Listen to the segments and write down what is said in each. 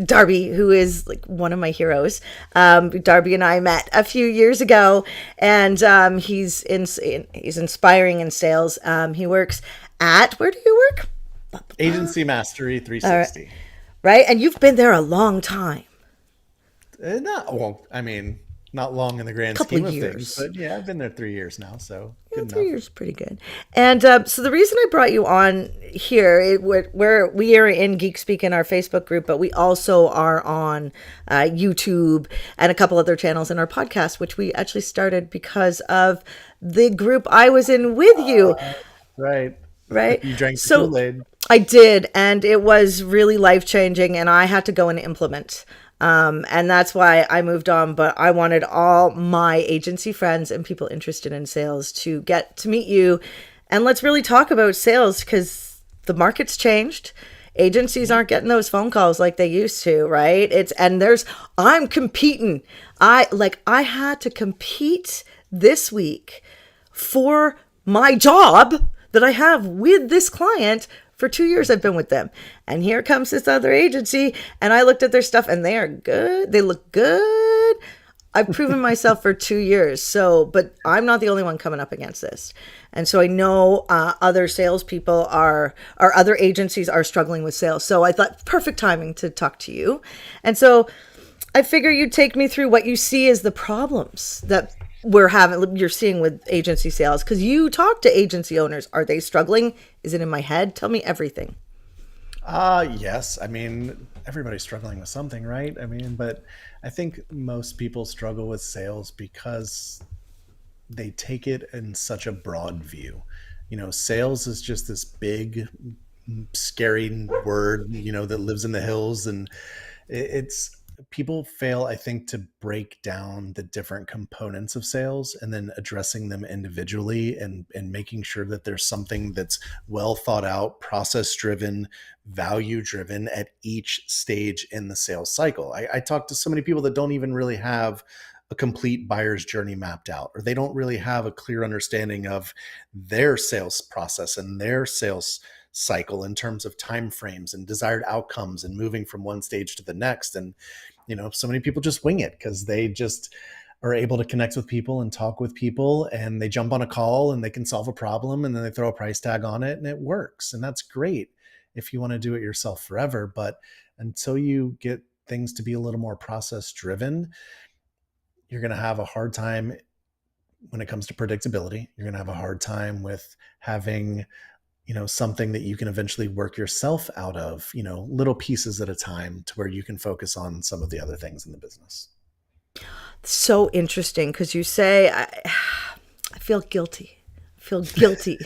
Darby, who is like one of my heroes. Darby and I met a few years ago, and he's inspiring in sales. He works at, where do you work? Agency Mastery All right, 360. right, and you've been there a long time, Not well, I mean, not long in the grand couple scheme of of things, years. but yeah, I've been there 3 years now, so Yeah, good 3 enough. years is pretty good. And so the reason I brought you on here, we are in Geek Speak in our Facebook group, but we also are on YouTube and a couple other channels in our podcast, which we actually started because of the group I was in with you, Right. right? You drank the So Kool-Aid. I did, and it was really life changing, and I had to go and implement. And that's why I moved on. But I wanted all my agency friends and people interested in sales to get to meet you. And let's really talk about sales because the market's changed. Agencies aren't getting those phone calls like they used to, right? I'm competing. I had to compete this week for my job that I have with this client. For 2 years, I've been with them. And here comes this other agency. And I looked at their stuff and they are good. They look good. I've proven myself for 2 years. So, but I'm not the only one coming up against this. And so I know other salespeople or other agencies are struggling with sales. So I thought perfect timing to talk to you. And so I figure you'd take me through what you see as the problems that you're seeing with agency sales, because you talk to agency owners. Are they struggling? Is it in my head? Tell me everything. Yes. I mean, everybody's struggling with something, right? I mean, but I think most people struggle with sales because they take it in such a broad view. Sales is just this big, scary word, that lives in the hills, and it's people fail, I think, to break down the different components of sales and then addressing them individually, and making sure that there's something that's well thought out, process driven, value driven at each stage in the sales cycle. I talk to so many people that don't even really have a complete buyer's journey mapped out, or they don't really have a clear understanding of their sales process and their sales cycle in terms of time frames and desired outcomes and moving from one stage to the next. And so many people just wing it because they just are able to connect with people and talk with people, and they jump on a call and they can solve a problem, and then they throw a price tag on it and it works. And that's great if you want to do it yourself forever. But until you get things to be a little more process driven, you're going to have a hard time when it comes to predictability. You're going to have a hard time with having something that you can eventually work yourself out of, little pieces at a time, to where you can focus on some of the other things in the business. So interesting because you say, I feel guilty. I feel guilty.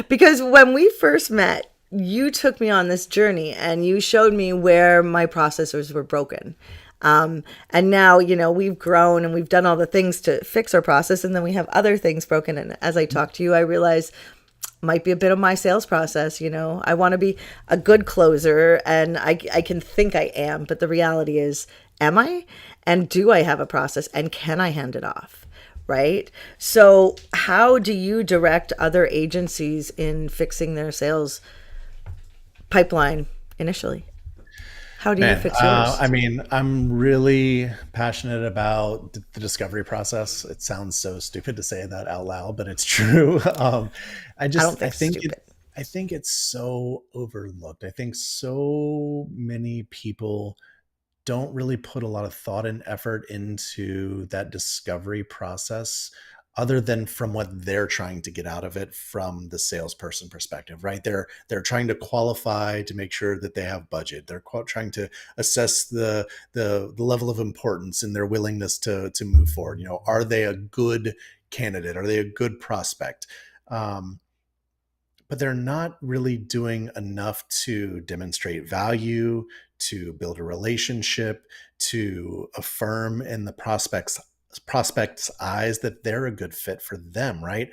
Because when we first met, you took me on this journey and you showed me where my processors were broken. And now, we've grown and we've done all the things to fix our process. And then we have other things broken. And as I talk to you, I realize might be a bit of my sales process. I want to be a good closer, and I can think I am, but the reality is, am I? And do I have a process, and can I hand it off? Right? So how do you direct other agencies in fixing their sales pipeline initially? How do you Man, fix yours? I mean, I'm really passionate about the discovery process. It sounds so stupid to say that out loud, but it's true. I I don't just, think it's stupid. I think it's so overlooked. I think so many people don't really put a lot of thought and effort into that discovery process, other than from what they're trying to get out of it from the salesperson perspective, right? They're trying to qualify to make sure that they have budget. They're trying to assess the level of importance and their willingness to move forward. Are they a good candidate? Are they a good prospect? Um, but they're not really doing enough to demonstrate value, to build a relationship, to affirm in the prospect's eyes that they're a good fit for them, right?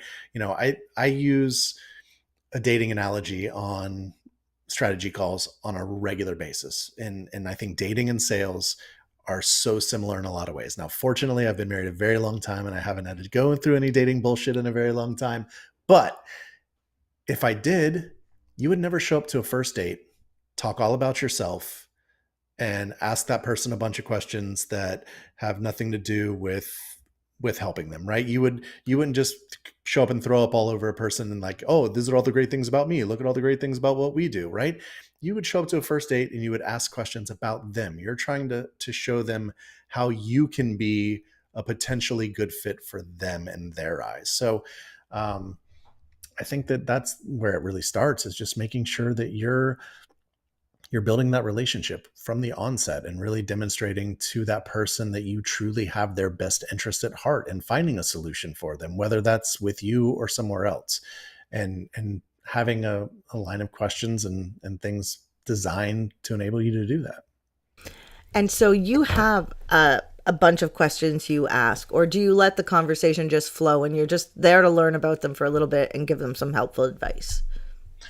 I use a dating analogy on strategy calls on a regular basis, and I think dating and sales are so similar in a lot of ways. Now, fortunately, I've been married a very long time and I haven't had to go through any dating bullshit in a very long time, but if I did, you would never show up to a first date, talk all about yourself, and ask that person a bunch of questions that have nothing to do with helping them, right? You wouldn't just show up and throw up all over a person and like, oh, these are all the great things about me. Look at all the great things about what we do, right? You would show up to a first date and you would ask questions about them. You're trying to show them how you can be a potentially good fit for them in their eyes. So I think that that's where it really starts, is just making sure that you're building that relationship from the onset and really demonstrating to that person that you truly have their best interest at heart and finding a solution for them, whether that's with you or somewhere else. And having a line of questions and things designed to enable you to do that. And so you have a bunch of questions you ask, or do you let the conversation just flow and you're just there to learn about them for a little bit and give them some helpful advice,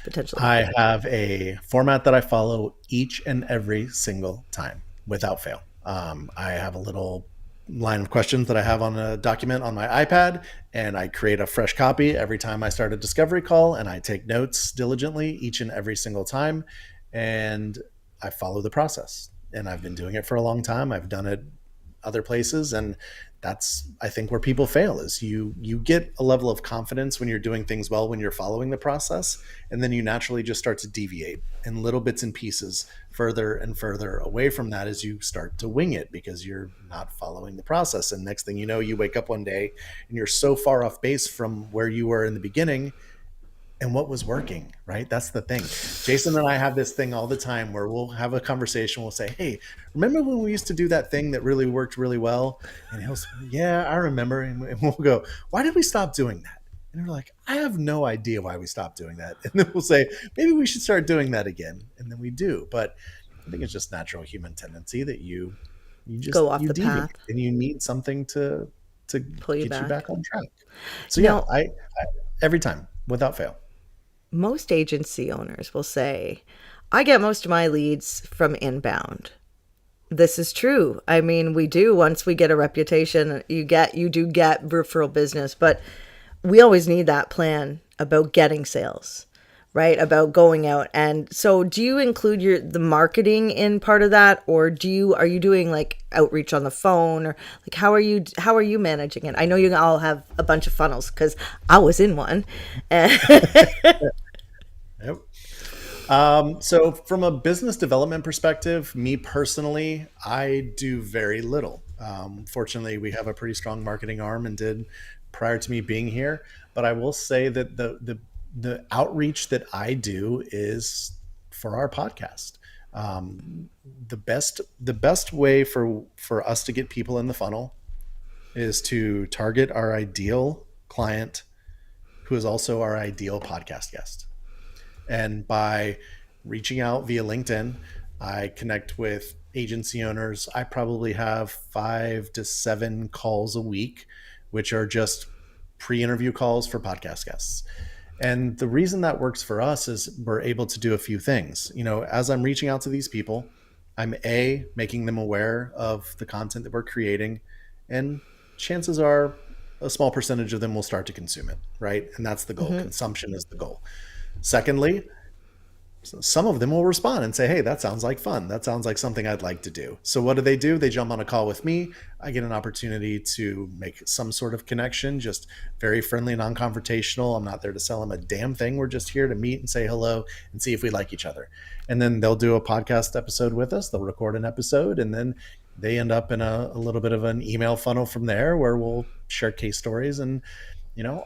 potentially? I have a format that I follow each and every single time without fail. I have a little line of questions that I have on a document on my iPad, and I create a fresh copy every time I start a discovery call, and I take notes diligently each and every single time, and I follow the process. And I've been doing it for a long time. I've done it other places, and that's, I think, where people fail, is you get a level of confidence when you're doing things well, when you're following the process, and then you naturally just start to deviate in little bits and pieces further and further away from that as you start to wing it because you're not following the process. And next thing you know, you wake up one day and you're so far off base from where you were in the beginning and what was working, right? That's the thing. Jason and I have this thing all the time where we'll have a conversation. We'll say, hey, remember when we used to do that thing that really worked really well? And he'll say, yeah, I remember. And we'll go, why did we stop doing that? And we're like, I have no idea why we stopped doing that. And then we'll say, maybe we should start doing that again. And then we do. But I think it's just natural human tendency that you just Go off you the deviate path, and you need something to pull you get you back. back on track. So yeah, Now, I every time without fail. most agency owners will say, I get most of my leads from inbound. This is true. I mean, we do. Once we get a reputation, you do get referral business, but we always need that plan about getting sales, right? About going out. And so do you include the marketing in part of that, or are you doing like outreach on the phone, or like how are you managing it? I know you all have a bunch of funnels because I was in one. And Yep. So from a business development perspective, me personally, I do very little. Fortunately, we have a pretty strong marketing arm and did prior to me being here. But I will say that the outreach that I do is for our podcast. The best way for us to get people in the funnel is to target our ideal client, who is also our ideal podcast guest. And by reaching out via LinkedIn, I connect with agency owners. I probably have 5 to 7 calls a week, which are just pre-interview calls for podcast guests. And the reason that works for us is we're able to do a few things. As I'm reaching out to these people, I'm making them aware of the content that we're creating, and chances are a small percentage of them will start to consume it, right? And that's the goal. Consumption is the goal. Secondly, some of them will respond and say, hey, that sounds like fun. That sounds like something I'd like to do. So what do? They jump on a call with me. I get an opportunity to make some sort of connection, just very friendly, non-confrontational. I'm not there to sell them a damn thing. We're just here to meet and say hello and see if we like each other. And then they'll do a podcast episode with us. They'll record an episode, and then they end up in a little bit of an email funnel from there where we'll share case stories. And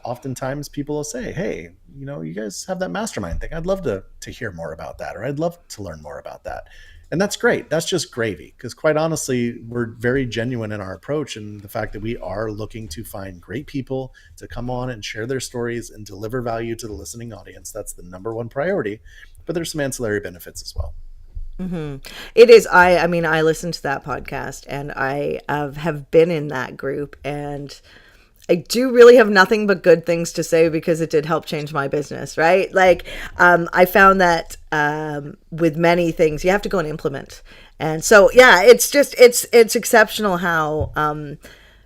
oftentimes people will say, hey, you guys have that mastermind thing. I'd love to hear more about that, or I'd love to learn more about that. And that's great. That's just gravy, because quite honestly, we're very genuine in our approach, and the fact that we are looking to find great people to come on and share their stories and deliver value to the listening audience. That's the number one priority, but there's some ancillary benefits as well. It is. I mean, I listened to that podcast, and I have been in that group, and I do really have nothing but good things to say because it did help change my business, right? Like, I found that with many things, you have to go and implement. And so, yeah, it's exceptional how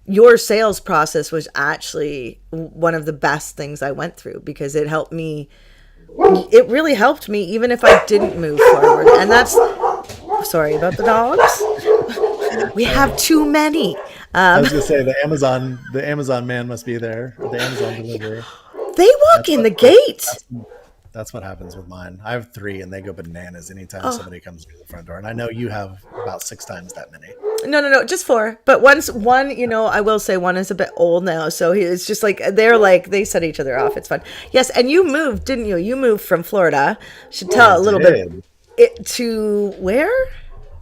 your sales process was actually one of the best things I went through, because it really helped me, even if I didn't move forward. And sorry about the dogs. We have too many. I was gonna say the Amazon man must be there, or the Amazon deliverer. They walk That's in what the gate. that's what happens with mine. I have three, and they go bananas anytime Oh, somebody comes through the front door. And I know you have about 6 times that many. no, just four. But one, I will say one is a bit old now, so it's just like they set each other off. It's fun. Yes, and you moved, didn't you? You moved from Florida. Should I tell a little bit did. to where?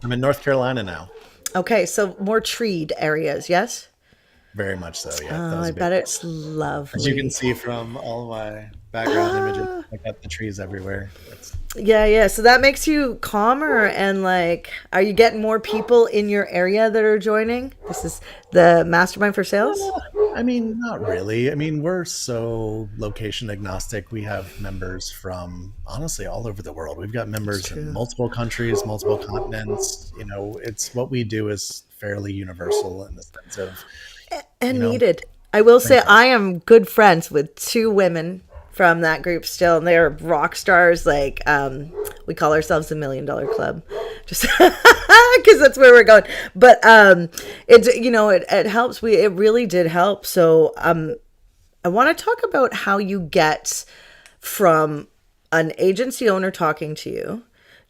I'm in North Carolina now. Okay, so more treed areas, yes? Very much so. Yeah, that Oh, was I a big bet one. it's As you can lovely. see from all of my background images, I got the trees everywhere. Yeah. So that makes you calmer and like, are you getting more people in your area that are joining? This is the mastermind for sales. I mean, not really. I mean, we're so location agnostic. We have members from honestly all over the world. We've got It's members in true. multiple countries, multiple continents. It's what we do is fairly universal in the sense of, you And know, needed. I will bring say folks. I am good friends with two women from that group still, and they're rock stars. Like we call ourselves the $1 million Club, just because that's where we're going. But it helps. It really did help. So I want to talk about how you get from an agency owner talking to you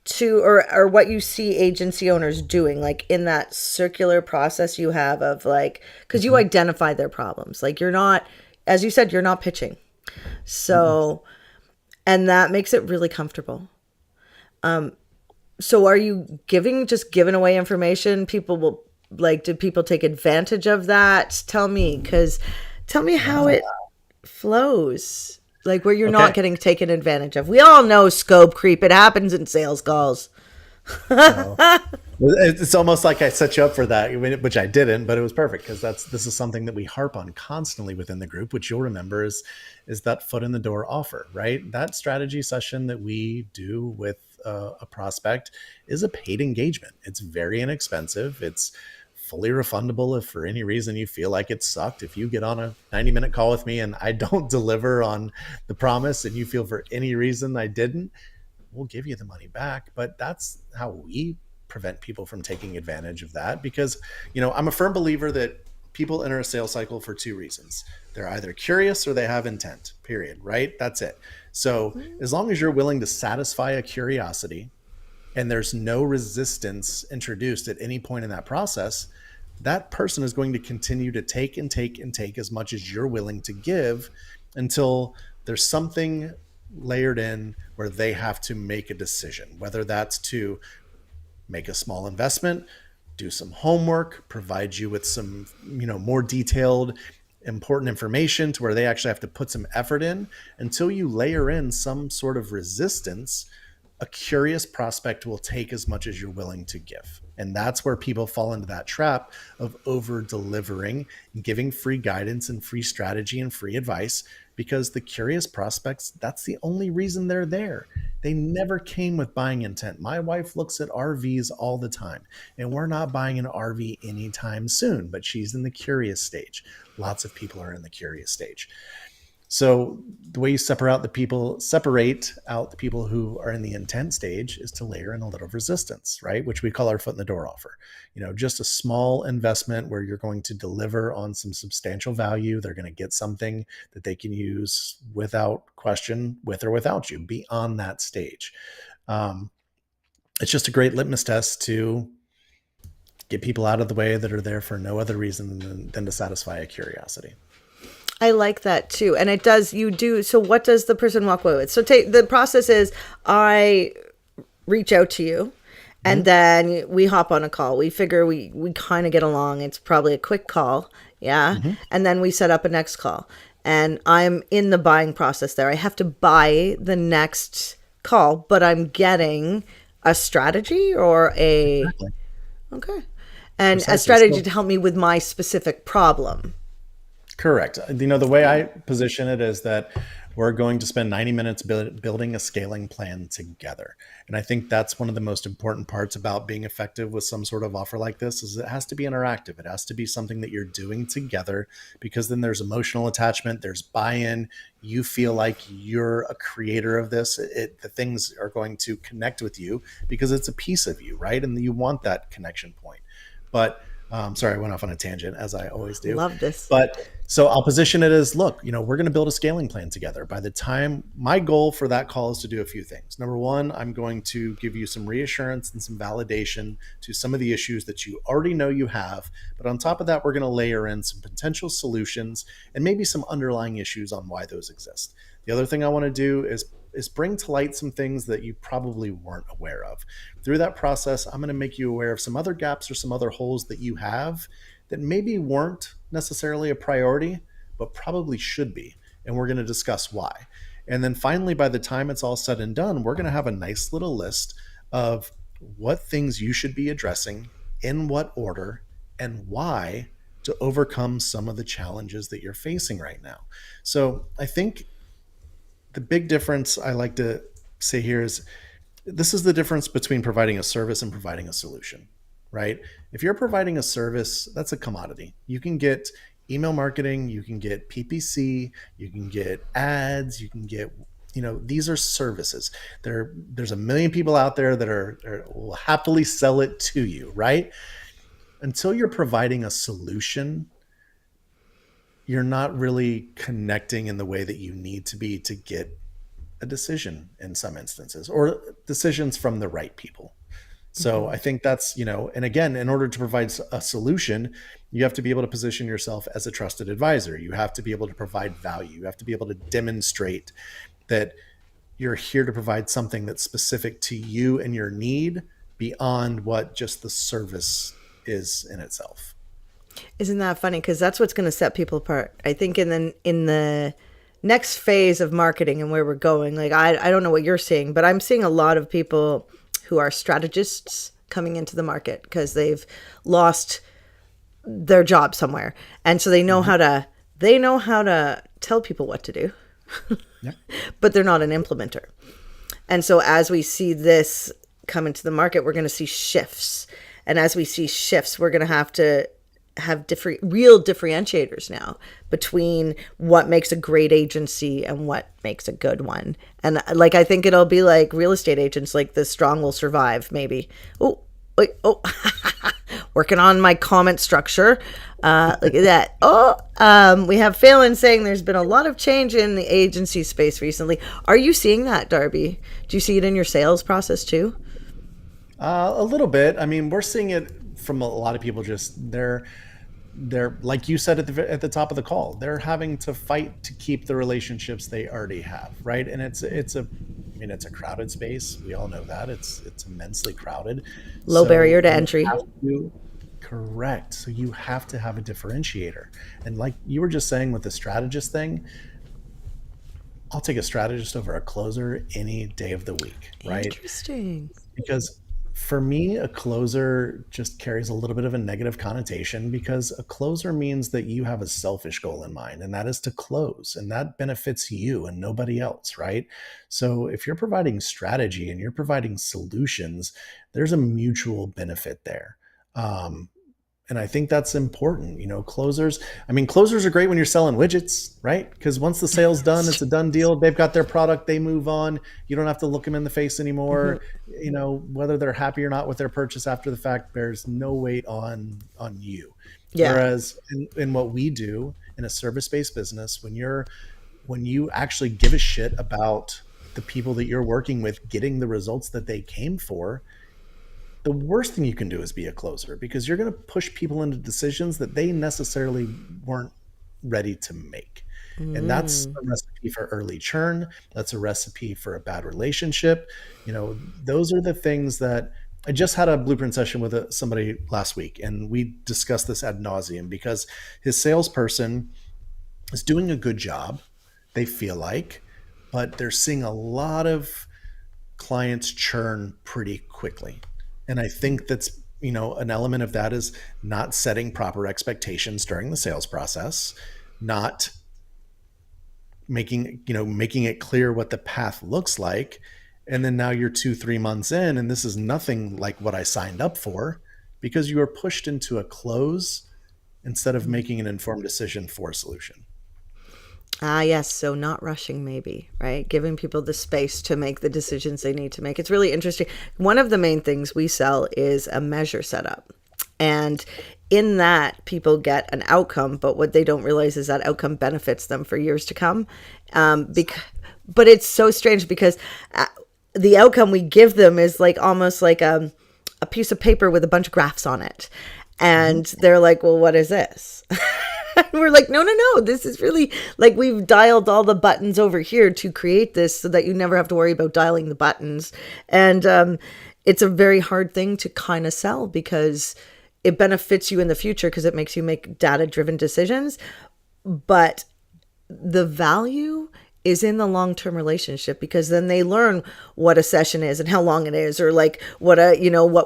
to or what you see agency owners doing, like in that circular process you have of like, because you Mhm. identify their problems, like you're not, as you said, you're not pitching. Mm-mm. So, and that makes it really comfortable. So are you giving away information? People will like, did people take advantage of that? Tell me how Yeah. it flows, like where you're not Okay. getting taken advantage of. We all know scope creep. It happens in sales calls. So it's almost like I set you up for that, which I didn't, but it was perfect because this is something that we harp on constantly within the group, which you'll remember is that foot in the door offer, right? That strategy session that we do with a prospect is a paid engagement. It's very inexpensive. It's fully refundable if for any reason you feel like it sucked. If you get on a 90-minute call with me and I don't deliver on the promise and you feel for any reason I didn't, we'll give you the money back. But that's how we prevent people from taking advantage of that because, I'm a firm believer that people enter a sales cycle for two reasons. They're either curious or they have intent, period, right? That's it. So as long as you're willing to satisfy a curiosity and there's no resistance introduced at any point in that process, that person is going to continue to take and take and take as much as you're willing to give until there's something layered in where they have to make a decision, whether that's to make a small investment, do some homework, provide you with some, more detailed, important information to where they actually have to put some effort in until you layer in some sort of resistance. A curious prospect will take as much as you're willing to give. And that's where people fall into that trap of over delivering, giving free guidance and free strategy and free advice because the curious prospects, that's the only reason they're there. They never came with buying intent. My wife looks at RVs all the time, and we're not buying an RV anytime soon, but she's in the curious stage. Lots of people are in the curious stage. So the way you separate out the people who are in the intent stage is to layer in a little resistance, right? Which we call our foot in the door offer. Just a small investment where you're going to deliver on some substantial value. They're going to get something that they can use without question, with or without you, beyond that stage. Um, it's just a great litmus test to get people out of the way that are there for no other reason than to satisfy a curiosity. I like that too. And it does, you do. So what does the person walk away with? So the process is I reach out to you and Mhm. then we hop on a call. We figure we kind of get along. It's probably a quick call. Yeah. Mhm. And then we set up a next call and I'm in the buying process there. I have to buy the next call, but I'm getting a strategy or a, Exactly. okay. And a Precisely. strategy So to help me with my specific problem. Correct. The way I position it is that we're going to spend 90 minutes building a scaling plan together. And I think that's one of the most important parts about being effective with some sort of offer like this is it has to be interactive. It has to be something that you're doing together because then there's emotional attachment, there's buy-in. You feel like you're a creator of this. The things are going to connect with you because it's a piece of you, right? And you want that connection point. But sorry, I went off on a tangent as I always do. Love this. But so I'll position it as, look, we're going to build a scaling plan together. By the time my goal for that call is to do a few things. Number one, I'm going to give you some reassurance and some validation to some of the issues that you already know you have. But on top of that, we're going to layer in some potential solutions and maybe some underlying issues on why those exist. The other thing I want to do is bring to light some things that you probably weren't aware of. Through that process, I'm going to make you aware of some other gaps or some other holes that you have that maybe weren't necessarily a priority, but probably should be. And we're going to discuss why. And then finally, by the time it's all said and done, we're going to have a nice little list of what things you should be addressing, in what order, and why to overcome some of the challenges that you're facing right now. So I think the big difference I like to say here is this is the difference between providing a service and providing a solution, right? If you're providing a service, that's a commodity. You can get email marketing, you can get PPC, you can get ads, you can get, these are services. There's a million people out there that will happily sell it to you, right? Until you're providing a solution, you're not really connecting in the way that you need to be to get a decision in some instances or decisions from the right people. So I think that's, and again, in order to provide a solution, you have to be able to position yourself as a trusted advisor. You have to be able to provide value. You have to be able to demonstrate that you're here to provide something that's specific to you and your need beyond what just the service is in itself. Isn't that funny? Because that's what's going to set people apart. I think in the next phase of marketing and where we're going, like I don't know what you're seeing, but I'm seeing a lot of people who are strategists coming into the market because they've lost their job somewhere, and so they know how to tell people what to do, Yeah. but they're not an implementer. And so as we see this come into the market, we're going to see shifts, and as we see shifts, we're going to have different real differentiators now between what makes a great agency and what makes a good one. And like, I think it'll be like real estate agents, like the strong will survive, maybe. Oh, wait, oh, working on my comment structure. Look at that. We have Phelan saying there's been a lot of change in the agency space recently. Are you seeing that, Darby? Do you see it in your sales process too? A little bit. I mean, we're seeing it from a lot of people. Just they're like you said at the top of the call. They're having to fight to keep the relationships they already have, right? And it's a crowded space. We all know that it's immensely crowded. Low So barrier to you entry. have to correct. So you have to have a differentiator. And like you were just saying with the strategist thing, I'll take a strategist over a closer any day of the week, right? Interesting. Because for me, a closer just carries a little bit of a negative connotation because a closer means that you have a selfish goal in mind, and that is to close, and that benefits you and nobody else, right? So if you're providing strategy and you're providing solutions, there's a mutual benefit there. And I think that's important. Closers, closers are great when you're selling widgets, right? Because once the sale's done, it's a done deal. They've got their product, they move on. You don't have to look them in the face anymore. Whether they're happy or not with their purchase after the fact bears no weight on you. Yeah. Whereas in what we do in a service-based business, when you actually give a shit about the people that you're working with getting the results that they came for, the worst thing you can do is be a closer because you're going to push people into decisions that they necessarily weren't ready to make. And that's a recipe for early churn. That's a recipe for a bad relationship. Those are the things that I just had a blueprint session with somebody last week, and we discussed this ad nauseum because his salesperson is doing a good job, they feel like, but they're seeing a lot of clients churn pretty quickly. And I think that's, an element of that is not setting proper expectations during the sales process. not making it clear what the path looks like. And then now you're 2 3 months in and this is nothing like what I signed up for, because you were pushed into a close instead of making an informed decision for a solution. Ah, yes. So not rushing, maybe, right? Giving people the space to make the decisions they need to make. It's really interesting. One of the main things we sell is a measure setup. And in that, people get an outcome, but what they don't realize is that outcome benefits them for years to come. But it's so strange because the outcome we give them is like almost like a piece of paper with a bunch of graphs on it. And they're like, well, what is this? And we're like, no, no, no. This is really like we've dialed all the buttons over here to create this so that you never have to worry about dialing the buttons. And it's a very hard thing to kind of sell because it benefits you in the future because it makes you make data-driven decisions. But the value is in the long-term relationship, because then they learn what a session is and how long it is, or like what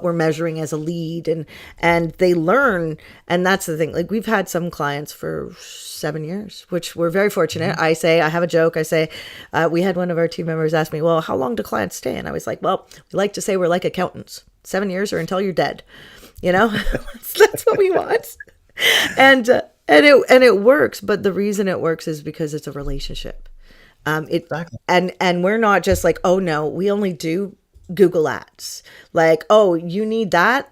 we're measuring as a lead, and they learn. And that's the thing. Like, we've had some clients for 7 years, which we're very fortunate. I have a joke. I say, we had one of our team members ask me, well, how long do clients stay? And I was like, well, we like to say we're like accountants, 7 years or until you're dead. That's what we want. And it works. But the reason it works is because it's a relationship. Exactly. And we're not just like, oh no, we only do Google ads. Like, oh, you need that?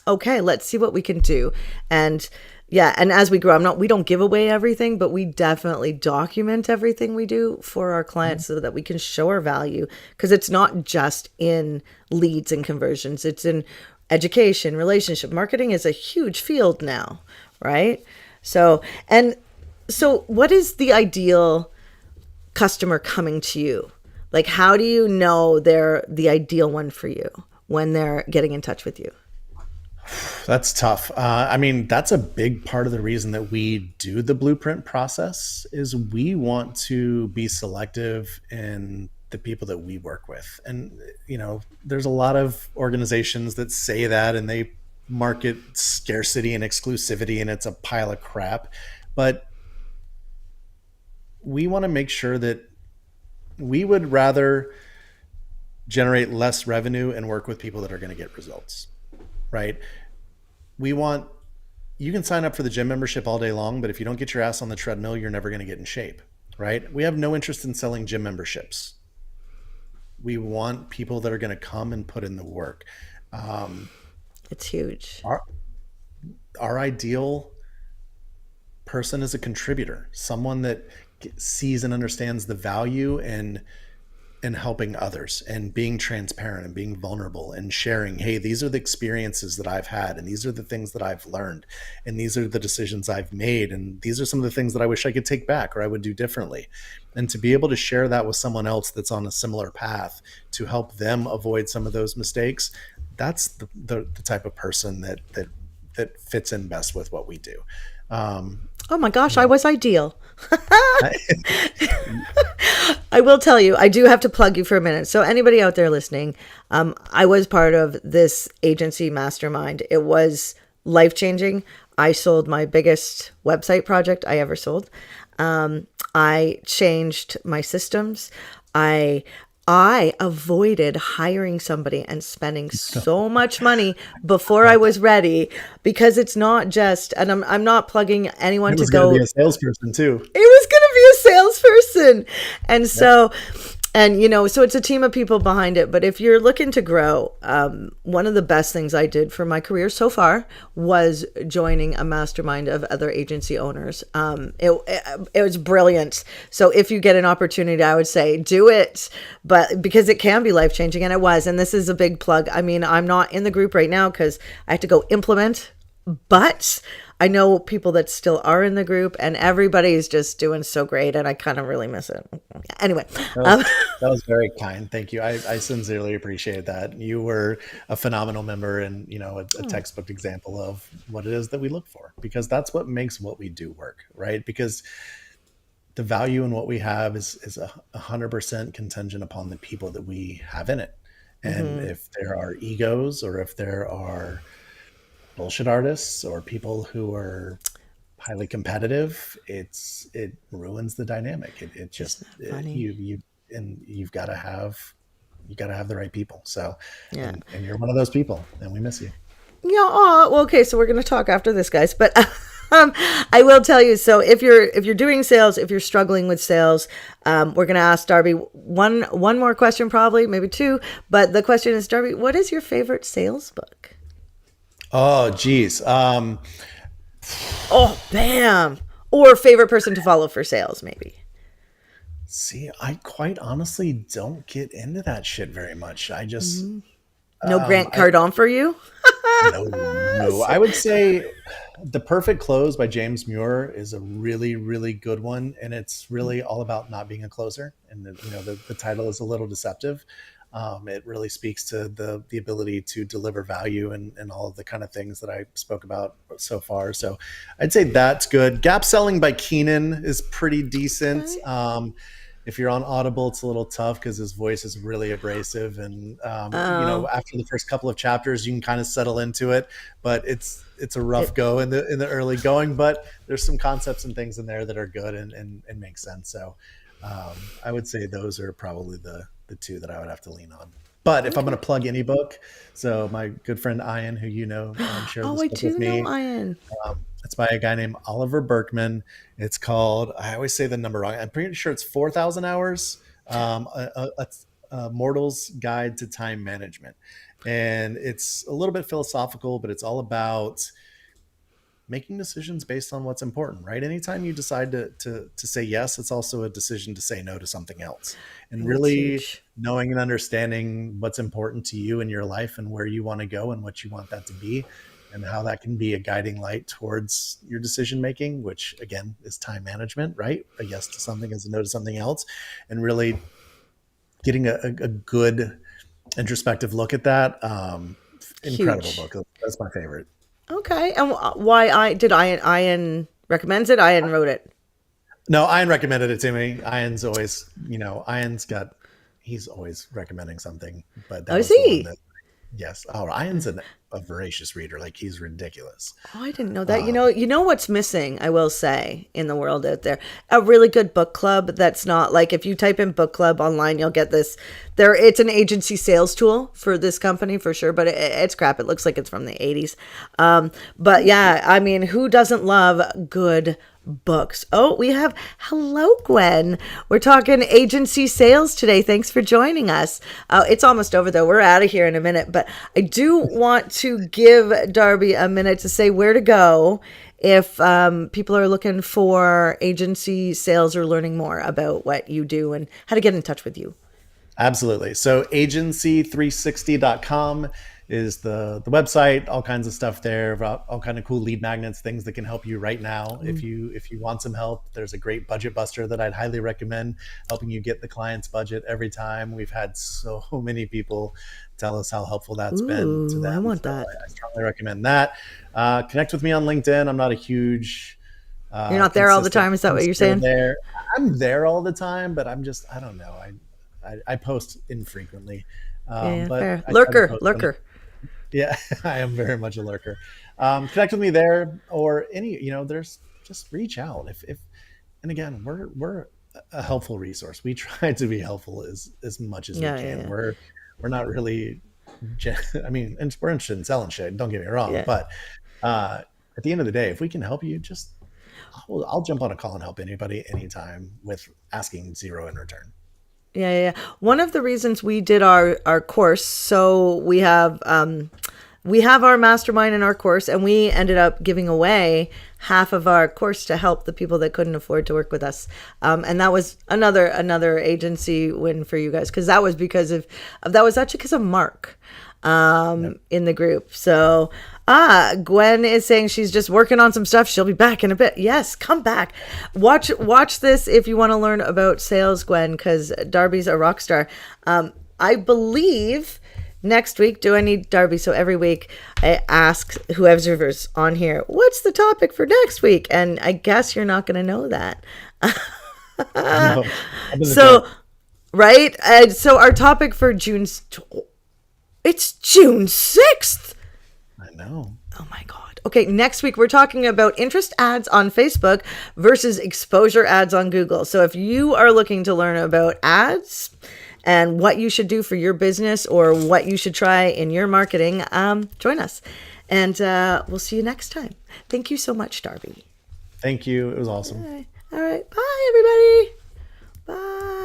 Okay, let's see what we can do. And yeah, and as we grow, we don't give away everything, but we definitely document everything we do for our clients so that we can show our value, because it's not just in leads and conversions. It's in education, relationship. Marketing is a huge field now, right? So what is the ideal customer coming to you? Like, how do you know they're the ideal one for you when they're getting in touch with you? That's tough. I mean, that's a big part of the reason that we do the blueprint process, is we want to be selective in the people that we work with. And, there's a lot of organizations that say that, and they market scarcity and exclusivity, and it's a pile of crap. But we want to make sure that we would rather generate less revenue and work with people that are going to get results, right? You can sign up for the gym membership all day long, but if you don't get your ass on the treadmill, you're never going to get in shape, right? We have no interest in selling gym memberships. We want people that are going to come and put in the work. It's huge. Our ideal person is a contributor, someone that sees and understands the value in helping others and being transparent and being vulnerable and sharing, hey, these are the experiences that I've had, and these are the things that I've learned, and these are the decisions I've made, and these are some of the things that I wish I could take back or I would do differently. And to be able to share that with someone else that's on a similar path to help them avoid some of those mistakes, that's the type of person that fits in best with what we do. Oh my gosh, I was ideal. I will tell you, I do have to plug you for a minute. So anybody out there listening, I was part of this agency mastermind. It was life-changing. I sold my biggest website project I ever sold. I changed my systems. I avoided hiring somebody and spending so much money before I was ready, because it's not just, and I'm not plugging anyone to go. It was going to be a salesperson too. It was going to be a salesperson. And so, so it's a team of people behind it. But if you're looking to grow, one of the best things I did for my career so far was joining a mastermind of other agency owners. It was brilliant. So if you get an opportunity, I would say do it, but because it can be life-changing, and it was. And this is a big plug. I mean, I'm not in the group right now because I have to go implement, but I know people that still are in the group, and everybody's just doing so great, and I kind of really miss it. Anyway. That was very kind. Thank you. I sincerely appreciate that. You were a phenomenal member, and, a textbook example of what it is that we look for, because that's what makes what we do work, right? Because the value in what we have is 100% contingent upon the people that we have in it. And if there are egos, or if there are bullshit artists or people who are highly competitive, it ruins the dynamic. It Isn't just that funny? and you got to have the right people. So, Yeah. and you're one of those people, and we miss you. Yeah. Oh, well, okay. So we're going to talk after this, guys. But I will tell you. So if you're doing sales, if you're struggling with sales, we're going to ask Darby one more question, probably maybe two. But the question is, Darby, what is your favorite sales book? Oh, geez. Oh, bam! Or favorite person to follow for sales, maybe. See, I quite honestly don't get into that shit very much. I just, No Grant I Cardone for you. no, no. I would say The Perfect Close by James Muir is a really, really good one, and it's really all about not being a closer. And the title is a little deceptive. It really speaks to the ability to deliver value and all of the kind of things that I spoke about so far. So I'd say that's good. Gap Selling by Keenan is pretty decent. Okay. If you're on Audible, it's a little tough because his voice is really abrasive, and Oh, after the first couple of chapters, you can kind of settle into it. But it's a rough it, go in the early going. But there's some concepts and things in there that are good and make sense. So I would say those are probably the two that I would have to lean on. But if I'm going okay. to plug any book, so my good friend Ian, who shared Oh, this I book with do know me, Ian. it's by a guy named Oliver Berkman. It's called, I always say the number wrong. I'm pretty sure it's 4,000 hours. A mortal's guide to time management. And it's a little bit philosophical, but it's all about making decisions based on what's important, right? Anytime you decide to say yes, it's also a decision to say no to something else. I And think that's really huge. knowing and understanding what's important to you in your life and where you want to go and what you want that to be and how that can be a guiding light towards your decision making, which again is time management, right? A yes to something is a no to something else. And really getting a good introspective look at that. Incredible Huge. book. That's my favorite. Okay. And why Ian recommends it? Ian wrote it. No, Ian recommended it to me. Ian's always, he's always recommending something, but that Oh, was the one see. that, yes. Oh, Ian's a voracious reader. Like he's ridiculous. Oh, I didn't know that. Um, You know what's missing, I will say, in the world out there? A really good book club that's not like if you type in book club online, you'll get this. It's an agency sales tool for this company for sure, but it's crap. It looks like it's from the 80s. But yeah, I mean, who doesn't love good books? Oh, we have hello, Gwen. We're talking agency sales today. Thanks for joining us. It's almost over though. We're out of here in a minute, but I do want to give Darby a minute to say where to go if people are looking for agency sales or learning more about what you do and how to get in touch with you. Absolutely. So agency360.com is the website, all kinds of stuff there, about all kind of cool lead magnets, things that can help you right now. If you want some help, there's a great budget buster that I'd highly recommend, helping you get the client's budget every time. We've had so many people tell us how helpful that's been to Ooh, I them. want So that. I strongly recommend that. Connect with me on LinkedIn. I'm not a huge You're not there all the consistent time. Is that what you're poster saying? there. I'm there all the time, but I don't know. I post infrequently, Yeah, yeah, but fair. I try to Lurker, post when. lurker. Yeah, I am very much a lurker. Connect with me there, or there's just reach out. If and again, we're a helpful resource. We try to be helpful as much as we Yeah, yeah, can. yeah. We're not really. I mean, and we're interested in selling shit. Don't get me wrong, Yeah. but at the end of the day, if we can help you, just I'll jump on a call and help anybody anytime with asking zero in return. Yeah, yeah, yeah. One of the reasons we did our course, so we have our mastermind in our course, and we ended up giving away half of our course to help the people that couldn't afford to work with us, and that was another agency win for you guys because that was because of that was actually because of Mark Yep. in the group. So Gwen is saying she's just working on some stuff. She'll be back in a bit. Yes, come back. Watch this if you want to learn about sales, Gwen, because Darby's a rock star. I believe next week, do I need Darby? So every week I ask whoever's on here, what's the topic for next week? And I guess you're not going to know that. No, I've been the So, same. right? And so our topic for it's June 6th. I know. Oh my God. Okay, next week we're talking about interest ads on Facebook versus exposure ads on Google. So if you are looking to learn about ads and what you should do for your business or what you should try in your marketing, join us. And we'll see you next time. Thank you so much, Darby. Thank you. It was awesome. All right. Bye, everybody. Bye.